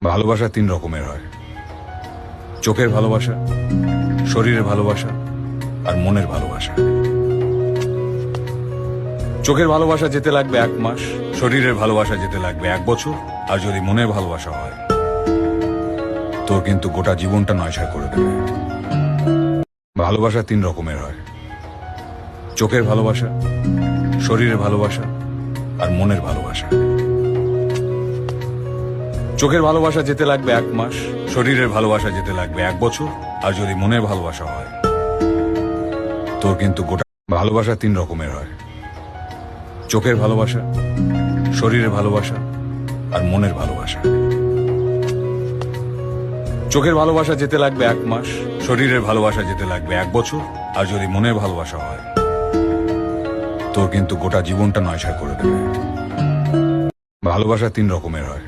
ভালোবাসা তিন রকমের হয়। চোখের ভালোবাসা, শরীরের ভালোবাসা আর মনের ভালোবাসা। চোখের ভালোবাসা যেতে লাগবে 1 মাস, শরীরের ভালোবাসা যেতে লাগবে 1 বছর, আর যদি মনের ভালোবাসা হয় তোর কিন্তু গোটা জীবনটা নয়ছয় করে দেবে। ভালোবাসা তিন রকমের হয়। চোখের ভালোবাসা, শরীরের ভালোবাসা আর মনের ভালোবাসা। চোখের ভালোবাসা যেতে লাগবে 1 মাস, শরীরের ভালোবাসা যেতে লাগবে 1 বছর, আর যদি মনের ভালোবাসা হয় তোর কিন্তু গোটা ভালোবাসা তিন রকমের হয়। চোখের ভালোবাসা, শরীরের ভালোবাসা আর মনের ভালোবাসা। চোখের ভালোবাসা যেতে লাগবে 1 মাস, শরীরের ভালোবাসা যেতে লাগবে 1 বছর, আর যদি মনের ভালোবাসা হয় তোর কিন্তু গোটা জীবনটা নয়ছয় করে দেবে। ভালোবাসা তিন রকমের হয়।